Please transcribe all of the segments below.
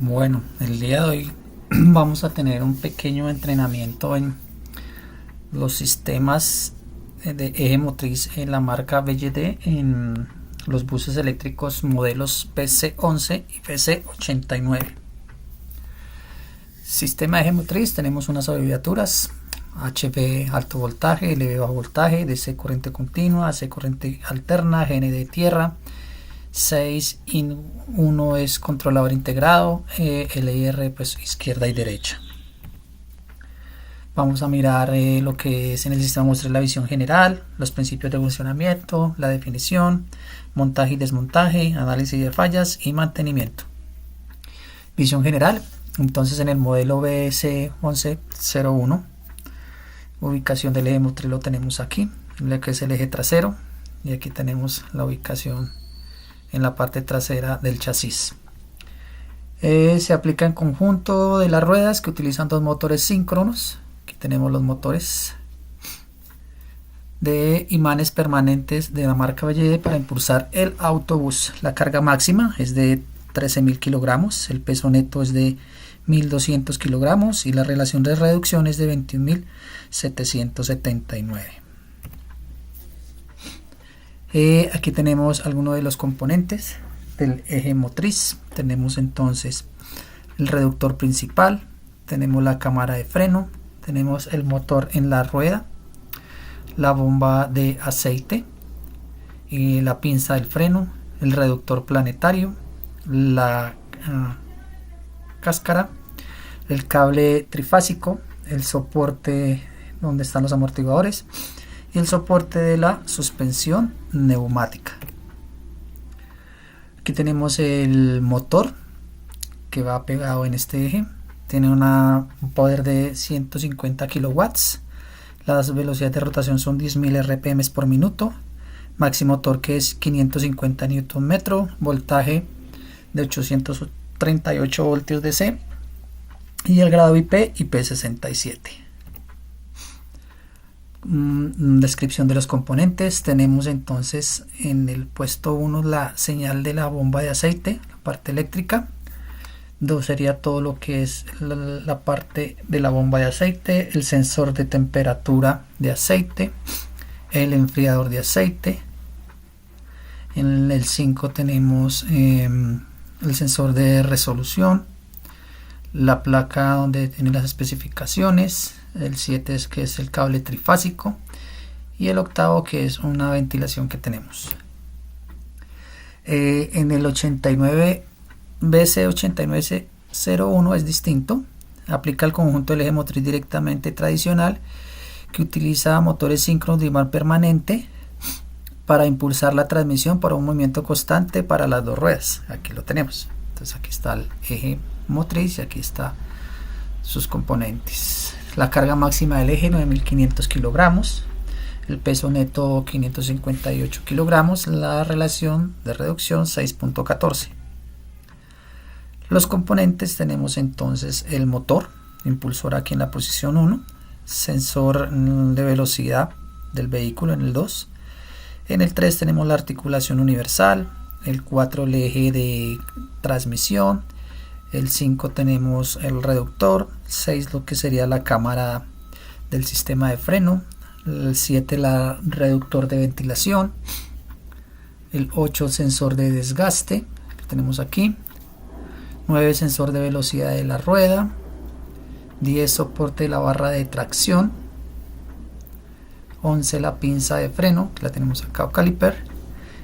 Bueno, el día de hoy vamos a tener un pequeño entrenamiento en los sistemas de eje motriz en la marca BYD en los buses eléctricos modelos PC11 y PC89. Sistema de eje motriz, tenemos unas abreviaturas: HV alto voltaje, LV bajo voltaje, DC corriente continua, AC corriente alterna, GND tierra, 6 in 1 es controlador integrado, LIR pues izquierda y derecha. Vamos a mirar lo que es en el sistema motriz, la visión general, los principios de funcionamiento, la definición, montaje y desmontaje, análisis de fallas y mantenimiento. Visión general. Entonces, en el modelo BS1101, ubicación del eje motriz lo tenemos aquí, lo que es el eje trasero, y aquí tenemos la ubicación en la parte trasera del chasis. Se aplica en conjunto de las ruedas, que utilizan dos motores síncronos. Aquí tenemos los motores de imanes permanentes de la marca BYD para impulsar el autobús. La carga máxima es de 13.000 kilogramos, el peso neto es de 1.200 kilogramos y la relación de reducción es de 21.779. Aquí tenemos algunos de los componentes del eje motriz. Tenemos entonces el reductor principal, tenemos la cámara de freno, tenemos el motor en la rueda, la bomba de aceite, y la pinza del freno, el reductor planetario, la cáscara, el cable trifásico, el soporte donde están los amortiguadores y el soporte de la suspensión neumática. Aquí tenemos el motor que va pegado en este eje. Tiene un poder de 150 kilowatts. Las velocidades de rotación son 10.000 RPM por minuto. Máximo torque es 550 Nm. Voltaje de 838 voltios DC. Y el grado IP67. Descripción de los componentes. Tenemos entonces en el puesto 1 la señal de la bomba de aceite, la parte eléctrica. 2 sería todo lo que es la parte de la bomba de aceite, el sensor de temperatura de aceite, el enfriador de aceite. En el 5 tenemos el sensor de resolución, la placa donde tiene las especificaciones. El 7 es que es el cable trifásico y el 8 que es una ventilación que tenemos. En el 89 BC8901 es distinto, aplica el conjunto del eje motriz directamente tradicional, que utiliza motores síncronos de imán permanente para impulsar la transmisión para un movimiento constante para las dos ruedas. Aquí lo tenemos. Entonces aquí está el eje motriz y aquí está sus componentes. La carga máxima del eje 9.500 kilogramos, el peso neto 558 kilogramos, la relación de reducción 6.14. Los componentes tenemos entonces el motor, impulsor aquí en la posición 1, sensor de velocidad del vehículo en el 2, en el 3 tenemos la articulación universal, el 4 el eje de transmisión, el 5 tenemos el reductor, 6 lo que sería la cámara del sistema de freno, el 7 el reductor de ventilación, el 8 sensor de desgaste que tenemos aquí, 9 sensor de velocidad de la rueda, 10 soporte de la barra de tracción, 11 la pinza de freno que la tenemos acá o caliper,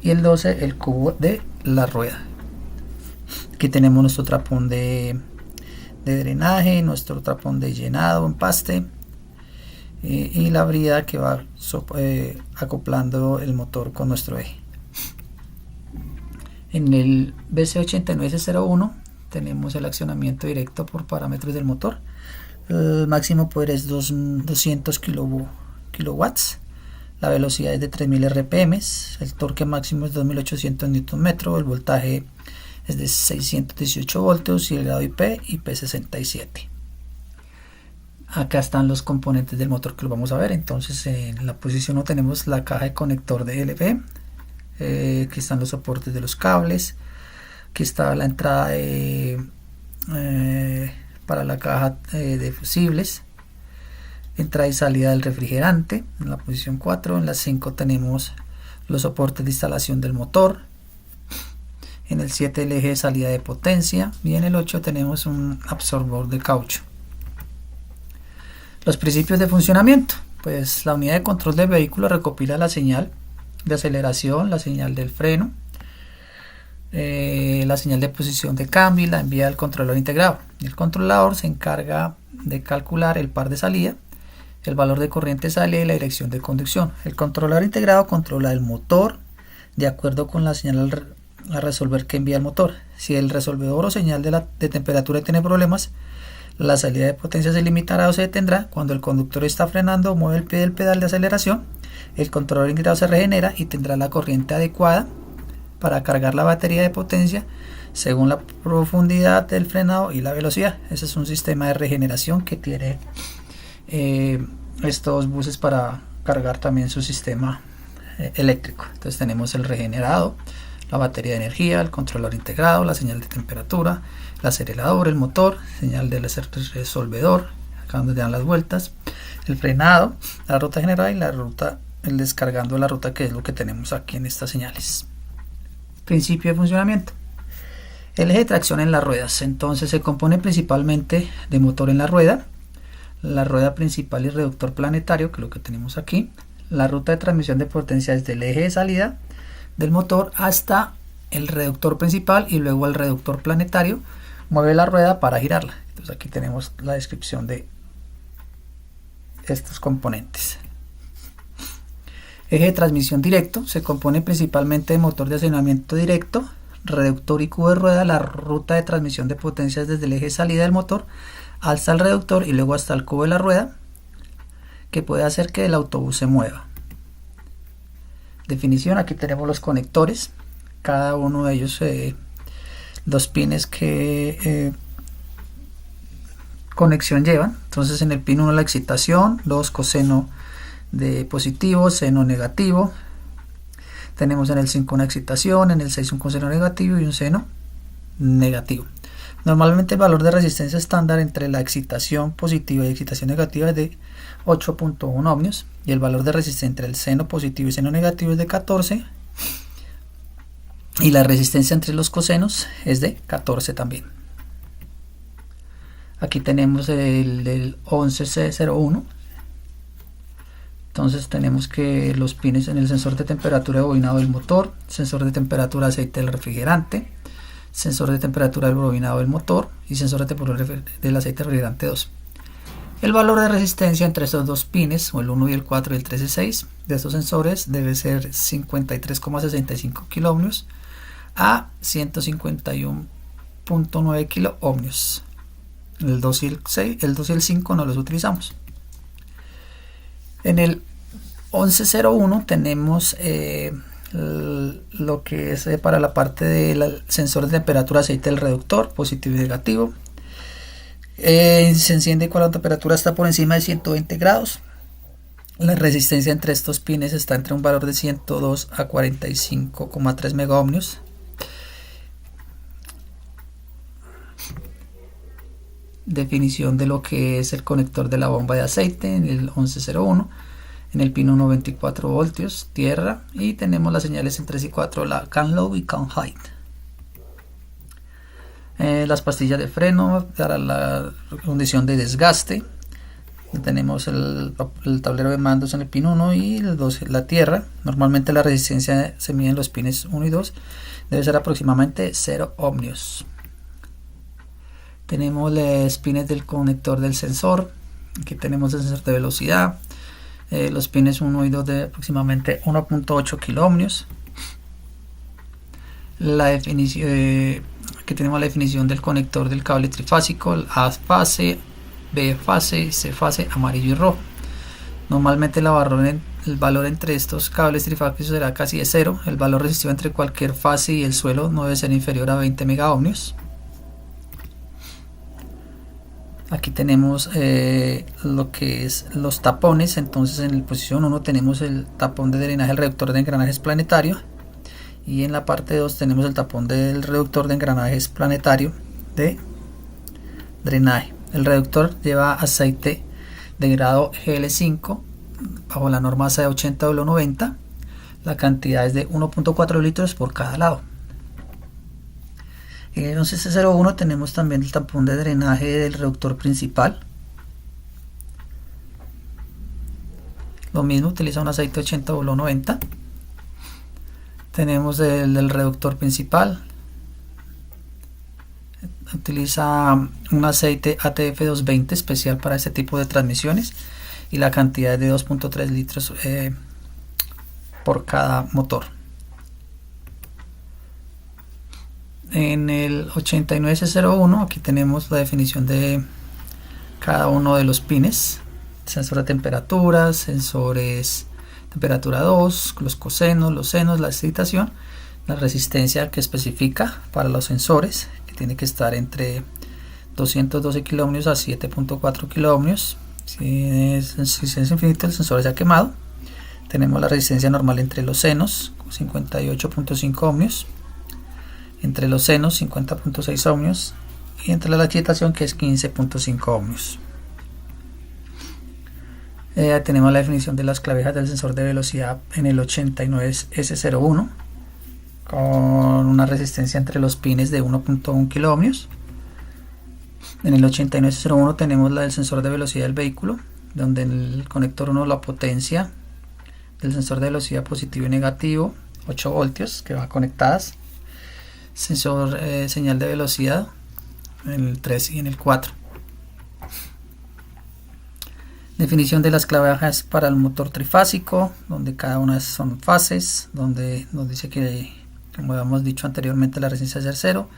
y el 12 el cubo de la rueda. Aquí tenemos nuestro trapón de drenaje, nuestro trapón de llenado, empaste, y la brida que va acoplando el motor con nuestro eje. En el BC8901 tenemos el accionamiento directo por parámetros del motor. El máximo poder es 200 kilowatts. La velocidad es de 3.000 RPM. El torque máximo es 2.800 Nm. El voltaje es de 618 voltios y el grado IP67. Acá están los componentes del motor que lo vamos a ver. Entonces en la posición 1 tenemos la caja de conector de LV. Aquí están los soportes de los cables. Aquí está la entrada de para la caja de fusibles, entrada y salida del refrigerante en la posición 4. En la 5 tenemos los soportes de instalación del motor. En el 7 el eje de salida de potencia, y en el 8 tenemos un absorbor de caucho. Los principios de funcionamiento: pues la unidad de control del vehículo recopila la señal de aceleración, la señal del freno, la señal de posición de cambio, y la envía al controlador integrado. El controlador se encarga de calcular el par de salida, el valor de corriente de salida y la dirección de conducción. El controlador integrado controla el motor de acuerdo con la señal a resolver que envía el motor. Si el resolvedor o señal de temperatura tiene problemas, la salida de potencia se limitará o se detendrá. Cuando el conductor está frenando o mueve el pie del pedal de aceleración, el controlador integrado se regenera y tendrá la corriente adecuada para cargar la batería de potencia según la profundidad del frenado y la velocidad. Ese es un sistema de regeneración que tiene estos buses para cargar también su sistema eléctrico. Entonces tenemos el regenerado, la batería de energía, el controlador integrado, la señal de temperatura, el acelerador, el motor, señal del resolvedor, acá donde dan las vueltas, el frenado, la ruta general y la ruta, el descargando la ruta, que es lo que tenemos aquí en estas señales. Principio de funcionamiento: el eje de tracción en las ruedas. Entonces se compone principalmente de motor en la rueda principal y reductor planetario, que es lo que tenemos aquí. La ruta de transmisión de potencia desde el eje de salida del motor hasta el reductor principal y luego el reductor planetario mueve la rueda para girarla. Entonces aquí tenemos la descripción de estos componentes. Eje de transmisión directo: se compone principalmente de motor de accionamiento directo, reductor y cubo de rueda. La ruta de transmisión de potencias desde el eje de salida del motor hasta el reductor y luego hasta el cubo de la rueda, que puede hacer que el autobús se mueva. Definición: aquí tenemos los conectores, cada uno de ellos los pines que conexión llevan. Entonces en el pin 1 la excitación, 2 coseno de positivo, seno negativo. Tenemos en el 5 una excitación, en el 6 un coseno negativo y un seno negativo. Normalmente el valor de resistencia estándar entre la excitación positiva y excitación negativa es de 8.1 ohmios, y el valor de resistencia entre el seno positivo y seno negativo es de 14, y la resistencia entre los cosenos es de 14 también. Aquí tenemos el 11C01. Entonces tenemos que los pines en el sensor de temperatura de bobinado del motor, sensor de temperatura de aceite del refrigerante, sensor de temperatura del bobinado del motor y sensor de temperatura del aceite refrigerante 2. El valor de resistencia entre estos dos pines, o el 1 y el 4 y el 3 y 6 de estos sensores, debe ser 53,65 kiloohmios a 151.9 kiloohmios. El 2 y el 6, el 2 y el 5 no los utilizamos. En el 1101 tenemos lo que es para la parte del sensor de temperatura de aceite del reductor, positivo y negativo. Se enciende cuando la temperatura está por encima de 120 grados. La resistencia entre estos pines está entre un valor de 102 a 45,3 megaohmios. Definición de lo que es el conector de la bomba de aceite en el 1101. En el pin 1 24 voltios, tierra, y tenemos las señales en 3 y 4, la can low y can high. Las pastillas de freno para la condición de desgaste. Tenemos el tablero de mandos en el pin 1 y el 2 la tierra. Normalmente la resistencia se mide en los pines 1 y 2, debe ser aproximadamente 0 ohmios. Tenemos los pines del conector del sensor. Aquí tenemos el sensor de velocidad, los pines 1 y 2 de aproximadamente 1.8 kiloohmios. La definición, aquí tenemos la definición del conector del cable trifásico, el A fase, B fase, C fase, amarillo y rojo. Normalmente el valor entre estos cables trifásicos será casi de 0. El valor resistivo entre cualquier fase y el suelo no debe ser inferior a 20 megaohmios. Aquí tenemos lo que es los tapones. Entonces en la posición 1 tenemos el tapón de drenaje del reductor de engranajes planetario, y en la parte 2 tenemos el tapón del reductor de engranajes planetario de Drenaje. El reductor lleva aceite de grado GL5 bajo la norma ASA de 80W90. La cantidad es de 1.4 litros por cada lado. En el 11C01 tenemos también el tampón de drenaje del reductor principal. Lo mismo, utiliza un aceite 80W90. Tenemos el reductor principal. Utiliza un aceite ATF 220 especial para este tipo de transmisiones y la cantidad es de 2.3 litros por cada motor. En el 89C01 aquí tenemos la definición de cada uno de los pines: sensor de temperatura, sensores temperatura 2, los cosenos, los senos, la excitación, la resistencia que especifica para los sensores, que tiene que estar entre 212 kiloohmios a 7.4 kiloohmios. Si es infinito, el sensor se ha quemado. Tenemos la resistencia normal entre los senos, 58.5 ohmios, entre los senos 50.6 ohmios y entre la excitación, que es 15.5 ohmios. Tenemos la definición de las clavijas del sensor de velocidad en el 89S01 con una resistencia entre los pines de 1.1 kiloohmios. En el 89S01 tenemos la del sensor de velocidad del vehículo, donde en el conector 1 la potencia del sensor de velocidad positivo y negativo, 8 voltios que van conectadas. Sensor señal de velocidad en el 3 y en el 4. Definición de las clavijas para el motor trifásico, donde cada una son fases, donde nos dice que, como habíamos dicho anteriormente, la resistencia debe ser 0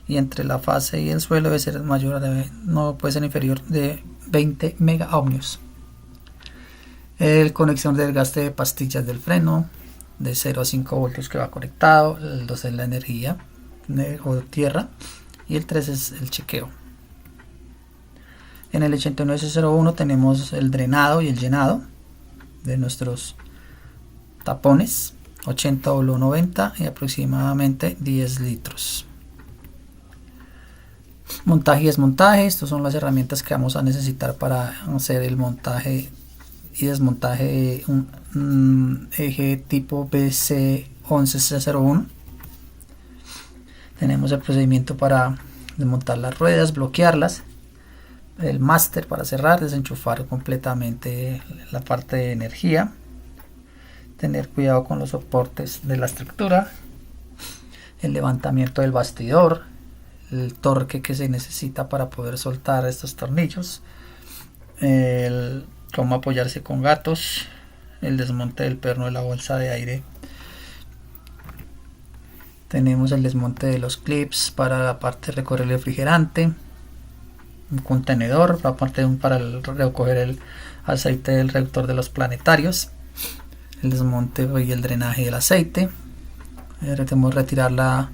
y entre la fase y el suelo debe ser mayor, no puede ser inferior de 20 megaohmios. El conexor del gaste de pastillas del freno de 0 a 5 voltios que va conectado. El 2 es la energía o tierra y el 3 es el chequeo. En el 89C01 tenemos el drenado y el llenado de nuestros tapones, 80W90 y aproximadamente 10 litros. Montaje y desmontaje: estas son las herramientas que vamos a necesitar para hacer el montaje y desmontaje de un eje tipo BC11C01. Tenemos el procedimiento para desmontar las ruedas, bloquearlas, el máster para cerrar, desenchufar completamente la parte de energía, tener cuidado con los soportes de la estructura, el levantamiento del bastidor, el torque que se necesita para poder soltar estos tornillos, cómo apoyarse con gatos, el desmonte del perno de la bolsa de aire. Tenemos el desmonte de los clips para la parte de recoger el refrigerante, un contenedor aparte para recoger el aceite del reductor de los planetarios, el desmonte y el drenaje del aceite. Tenemos que retirar la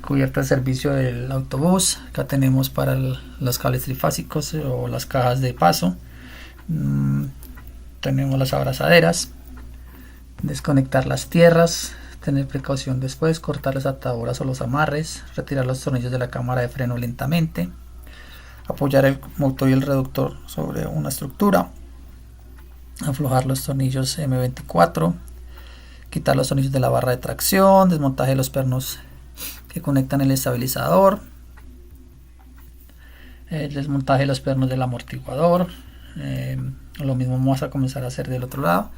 cubierta de servicio del autobús. Acá tenemos para los cables trifásicos o las cajas de paso. Tenemos las abrazaderas, desconectar las tierras, tener precaución después, cortar las ataduras o los amarres, retirar los tornillos de la cámara de freno lentamente, apoyar el motor y el reductor sobre una estructura, aflojar los tornillos M24, quitar los tornillos de la barra de tracción, desmontaje de los pernos que conectan el estabilizador, el desmontaje de los pernos del amortiguador. Lo mismo vamos a comenzar a hacer del otro lado,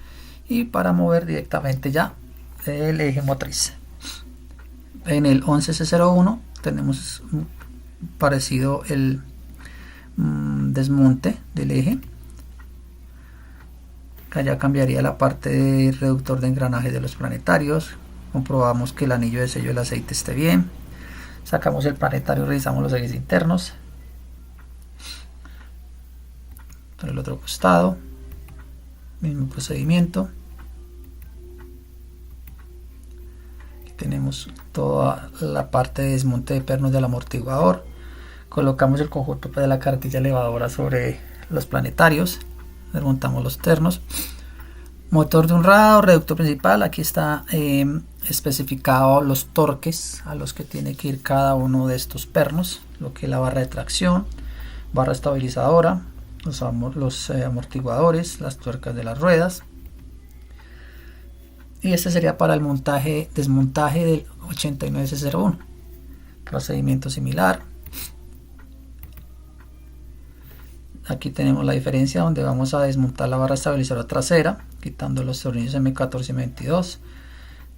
y para mover directamente ya el eje motriz. En el 11C01 tenemos parecido el desmonte del eje. Acá ya cambiaría la parte de reductor de engranaje de los planetarios. Comprobamos que el anillo de sello del aceite esté bien. Sacamos el planetario, revisamos los ejes internos. Por el otro costado, mismo procedimiento. Aquí tenemos toda la parte de desmonte de pernos del amortiguador. Colocamos el conjunto de la carretilla elevadora sobre los planetarios, desmontamos los ternos, Motor de un rado, reductor principal. Aquí está especificado los torques a los que tiene que ir cada uno de estos pernos, lo que es la barra de tracción, barra estabilizadora, los amortiguadores, las tuercas de las ruedas. Y este sería para el desmontaje del 89C01. Procedimiento similar. Aquí tenemos la diferencia donde vamos a desmontar la barra estabilizadora trasera, quitando los tornillos M14 y M22.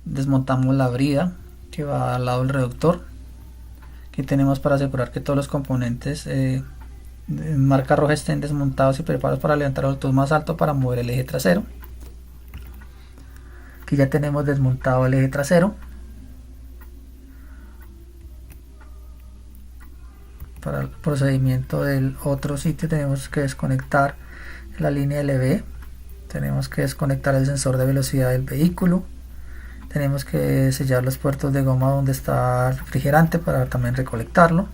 Desmontamos la brida que va al lado del reductor. Aquí tenemos para asegurar que todos los componentes en marca roja estén desmontados y preparados para levantar el autobús más alto para mover el eje trasero. Aquí ya tenemos desmontado el eje trasero. Para el procedimiento del otro sitio tenemos que desconectar la línea LV, tenemos que desconectar el sensor de velocidad del vehículo, tenemos que sellar los puertos de goma donde está el refrigerante para también recolectarlo.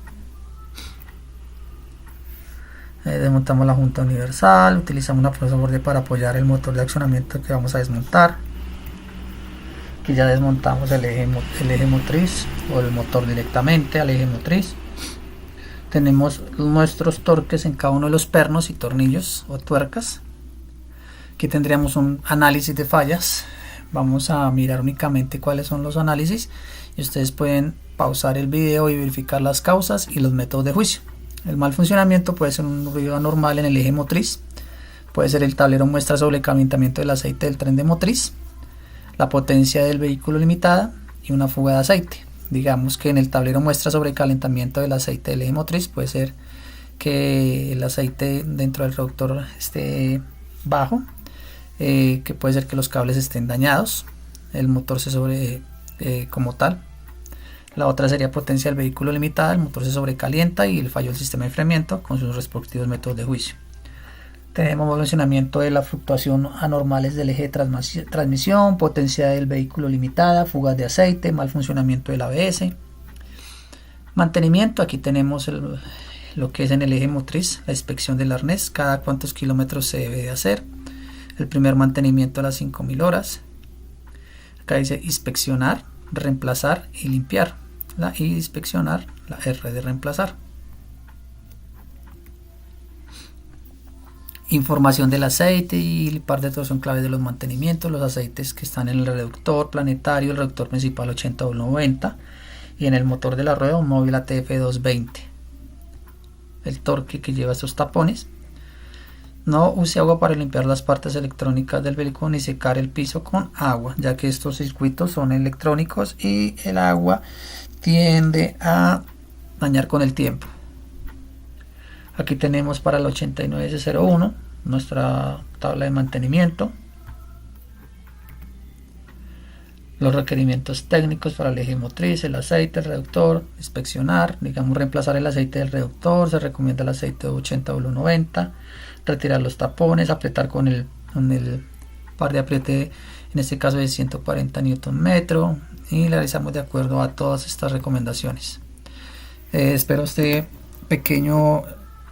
Desmontamos la junta universal, utilizamos una fuerza borde para apoyar el motor de accionamiento que vamos a desmontar. Aquí ya desmontamos el eje motriz o el motor directamente al eje motriz. Tenemos nuestros torques en cada uno de los pernos y tornillos o tuercas. Aquí tendríamos un análisis de fallas. Vamos a mirar únicamente cuáles son los análisis y ustedes pueden pausar el video y verificar las causas y los métodos de juicio. El mal funcionamiento puede ser un ruido anormal en el eje motriz, puede ser el tablero muestra sobrecalentamiento del aceite del tren de motriz, la potencia del vehículo limitada y una fuga de aceite. Digamos que en el tablero muestra sobrecalentamiento del aceite del eje motriz, puede ser que el aceite dentro del reductor esté bajo, que puede ser que los cables estén dañados, el motor se como tal. La otra sería potencia del vehículo limitada, el motor se sobrecalienta y el fallo del sistema de enfriamiento con sus respectivos métodos de juicio. Tenemos funcionamiento de la fluctuación anormales del eje de transmisión, potencia del vehículo limitada, fugas de aceite, mal funcionamiento del ABS. Mantenimiento, aquí tenemos lo que es en el eje motriz, la inspección del arnés, cada cuántos kilómetros se debe de hacer. El primer mantenimiento a las 5000 horas. Acá dice inspeccionar, reemplazar y limpiar. La I de inspeccionar, la R de reemplazar. Información del aceite y el par de torsión claves de los mantenimientos, los aceites que están en el reductor planetario, el reductor principal 80-90 y en el motor de la rueda un móvil ATF 220. El torque que lleva estos tapones. No use agua para limpiar las partes electrónicas del vehículo ni secar el piso con agua, ya que estos circuitos son electrónicos y el agua tiende a dañar con el tiempo. Aquí tenemos para el 89C01 nuestra tabla de mantenimiento, los requerimientos técnicos para el eje motriz, el aceite, el reductor, inspeccionar, digamos reemplazar el aceite del reductor, se recomienda el aceite de 80-90, retirar los tapones, apretar con el par de apriete, en este caso de 140 Nm, y le realizamos de acuerdo a todas estas recomendaciones. Espero este pequeño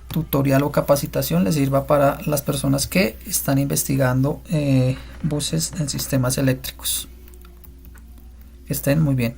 tutorial o capacitación les sirva para las personas que están investigando buses en sistemas eléctricos. Que estén muy bien.